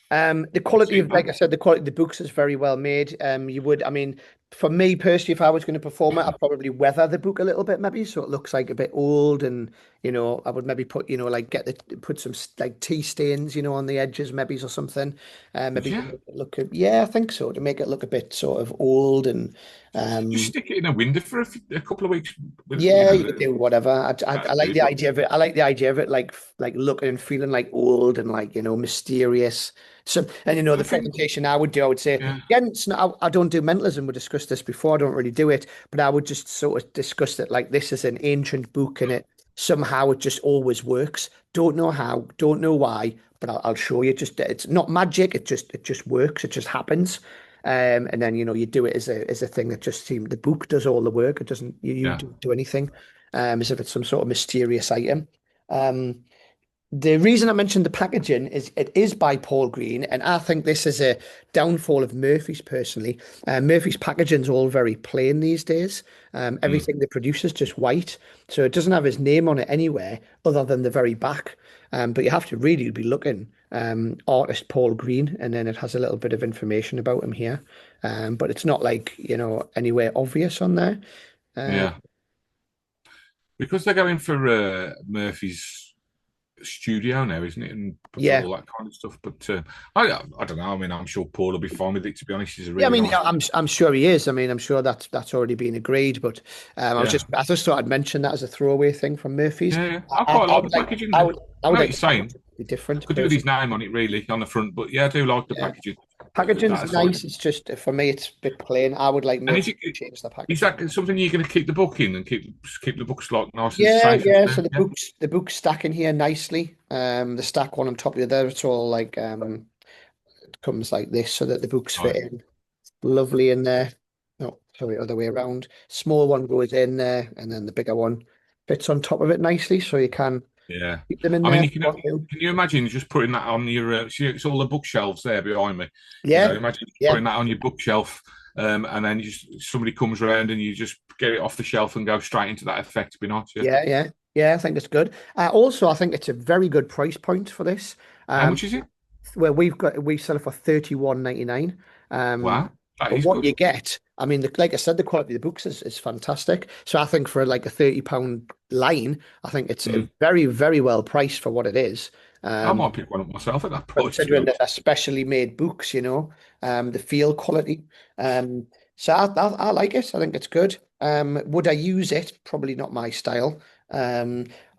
The quality of, like I said, the quality of the books is very well made. I mean, for me personally, if I was going to perform it, I'd probably weather the book a little bit, maybe, so it looks like a bit old, and I would maybe put, like put some like tea stains, on the edges, maybe, or something. Maybe I think so, to make it look a bit sort of old and. You stick it in a window for a couple of weeks. You could do whatever. I like the idea of it. I like the idea of it, like looking and feeling like old and like mysterious. So, and the presentation I would say, again, I don't do mentalism. We discussed this before. I don't really do it, but I would just sort of discuss it like this is an ancient book, and it somehow it just always works. Don't know how, don't know why, but I'll show you. It's not magic. It just works. It just happens. And then you do it as a thing that just seems the book does all the work. It doesn't don't do anything. As if it's some sort of mysterious item. The reason I mentioned the packaging is it is by Paul Green, and I think this is a downfall of Murphy's personally. Murphy's packaging is all very plain these days. Everything they produce is just white, so it doesn't have his name on it anywhere other than the very back. But you have to really be looking artist Paul Green, and then it has a little bit of information about him here. But it's not like, anywhere obvious on there. Yeah. Because they're going for Murphy's studio now, isn't it? And Yeah. all that kind of stuff. But I don't know. I mean, I'm sure Paul will be fine with it. To be honest, he's a really Yeah, I mean, nice. I'm sure he is. I mean, I'm sure that's already been agreed. But I just thought I'd mention that as a throwaway thing from Murphy's. Yeah. I quite like the packaging. I would Like like you're saying, to be different. could do with his name on it really on the front, but yeah, I do like the packaging. Packaging's nice. It's just, for me, it's a bit plain. I would like Murphy to change the packaging. Is that something you're going to keep the book in and keep the books like nice and Yeah, safe? yeah. So the books stack in here nicely. The stack one on top of the other. It's all like it comes like this, so that the books fit in lovely in there. No, sorry, other way around. Small one goes in there, and then the bigger one fits on top of it nicely, so you can keep them in there. I mean, can you imagine just putting that on your? See, it's all the bookshelves there behind me. Yeah. Imagine putting that on your bookshelf, and then somebody comes around and you just get it off the shelf and go straight into that effect. It'd be nice. Yeah. I think it's good. Also, I think it's a very good price point for this. How much is it? Well, we sell it for $31.99. Wow. But what you get, I mean, like I said, the quality of the books is fantastic. So I think for like a £30 line, I think it's a very, very well priced for what it is. I might pick one up myself at that price. Considering that they're specially made books, the feel quality. So I like it. I think it's good. Would I use it? Probably not my style.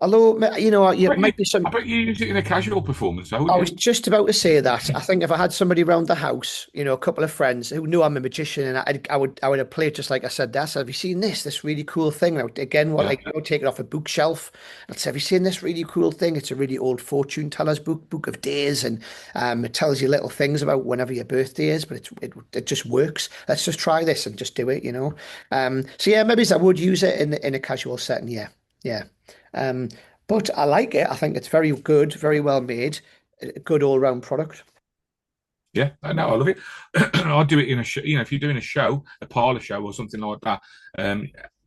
Although, might be some. I bet you use it in a casual performance. I was just about to say that. I think if I had somebody around the house, a couple of friends who knew I'm a magician, and I would have played just like I said. That have you seen this really cool thing? And again, take it off a bookshelf. I'd say, have you seen this really cool thing? It's a really old fortune teller's book of days, and it tells you little things about whenever your birthday is. But it just works. Let's just try this and just do it. So yeah, maybe I would use it in a casual setting. Yeah. But I like it. I think it's very good, very well made, a good all-round product. Yeah, I know. I love it. I'll do it in a show. If you're doing a show, a parlor show or something like that,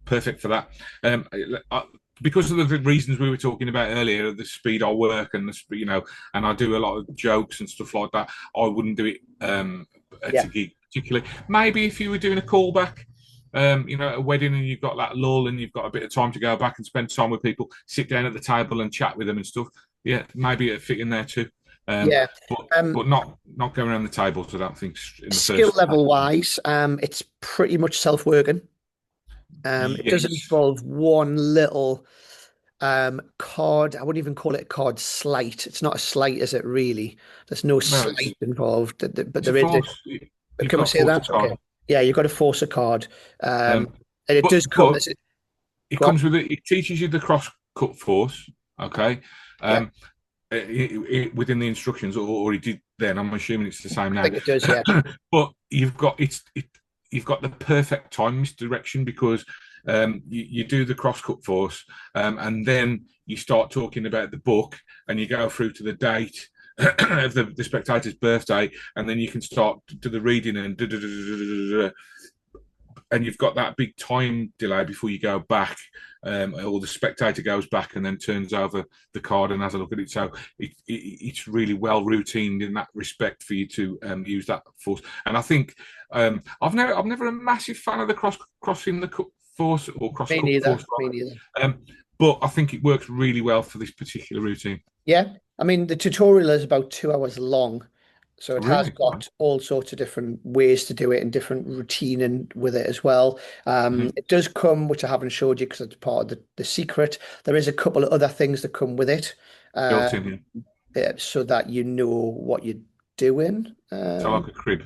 perfect for that. Because of the reasons we were talking about earlier, the speed I work and and I do a lot of jokes and stuff like that. I wouldn't do it at a gig particularly. Maybe if you were doing a callback. A wedding and you've got that lull and you've got a bit of time to go back and spend time with people, sit down at the table and chat with them and stuff. Yeah, maybe it'd fit in there too. But not going around the tables. I don't think. Skill level wise, it's pretty much self-working. It does involve one little card. I wouldn't even call it a card sleight. It's not a sleight, is it really? There's no sleight involved, but there is. Can we say that? Okay. Yeah, you've got to force a card, and it does come. It comes with it. It teaches you the cross-cut force. Okay, within the instructions, or it did then. I'm assuming it's the same now. I think it does, yeah. But you've got the perfect time misdirection because you do the cross-cut force, and then you start talking about the book, and you go through to the date. Of the spectator's birthday, and then you can start to the reading and you've got that big time delay before you go back, or the spectator goes back and then turns over the card and has a look at it. So it's really well routined in that respect for you to use that force. And I think I'm never a massive fan of the crossing the cut force or cross cut force. Me neither. But I think it works really well for this particular routine. Yeah. I mean, the tutorial is about 2 hours long, so it has got all sorts of different ways to do it and different routine and with it as well. It does come, which I haven't showed you because it's part of the secret. There is a couple of other things that come with it, so that you know what you're doing. So like a crib.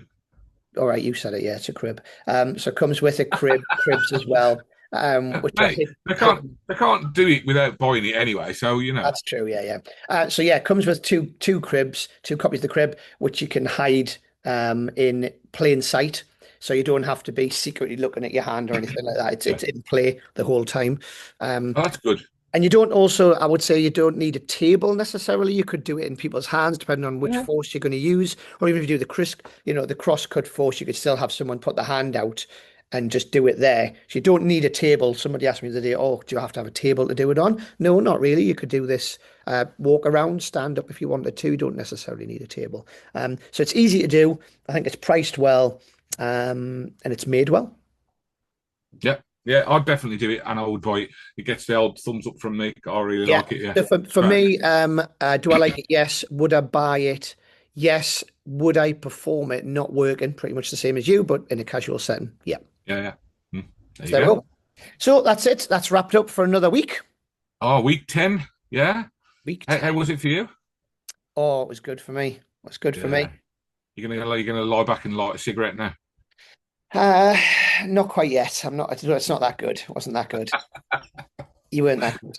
All right, you said it. Yeah, it's a crib. So it comes with a cribs as well. Which they can't do it without buying it anyway, so that's true. Yeah. So yeah, it comes with two cribs, 2 copies of the crib, which you can hide in plain sight, so you don't have to be secretly looking at your hand or anything like that. It's in play the whole time. That's good. And you don't also, I would say, you don't need a table necessarily. You could do it in people's hands, depending on which force you're going to use, or even if you do the cross cut force, you could still have someone put the hand out and just do it there. So you don't need a table. Somebody asked me the other day, oh, do you have to have a table to do it on? No, not really. You could do this walk around, stand up if you wanted to. You don't necessarily need a table. So it's easy to do. I think it's priced well, and it's made well. Yeah. Yeah, I'd definitely do it, and I would buy it. It gets the old thumbs up from me. I really like it. Yeah. So for me, do I like it? Yes. Would I buy it? Yes. Would I perform it? Not working, pretty much the same as you, but in a casual setting. Yeah. Yeah. There you There we go. go. So that's it. That's wrapped up for another week. Oh, week 10. Yeah. Week How 10. was it for you? Oh, it was good for me. It was good for me. You're gonna lie back and light a cigarette now. Not quite yet. I'm not. It's not that good. It wasn't that good. You weren't that good.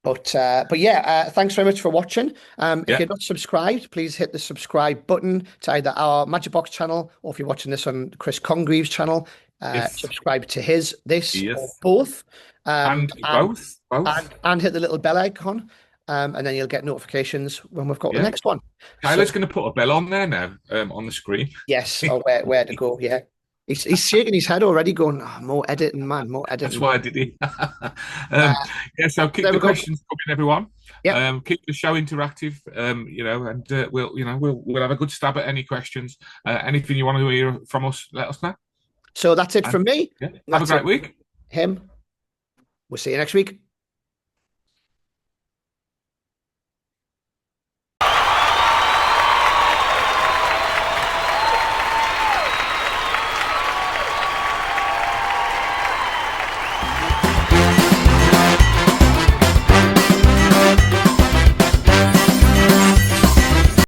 But yeah, thanks very much for watching. If you're not subscribed, please hit the subscribe button to either our Magic Box channel, or if you're watching this on Chris Congreve's channel, subscribe to or both. And both. And hit the little bell icon. And then you'll get notifications when we've got the next one. Tyler's going to put a bell on there now, on the screen. Yes, or where to go. Yeah, he's shaking his head already, going, oh, "More editing, man, more editing." That's why I did it. So keep the questions coming, everyone. Yeah. Keep the show interactive. And we'll have a good stab at any questions. Anything you want to hear from us, let us know. So that's it from me. Have a great week. We'll see you next week.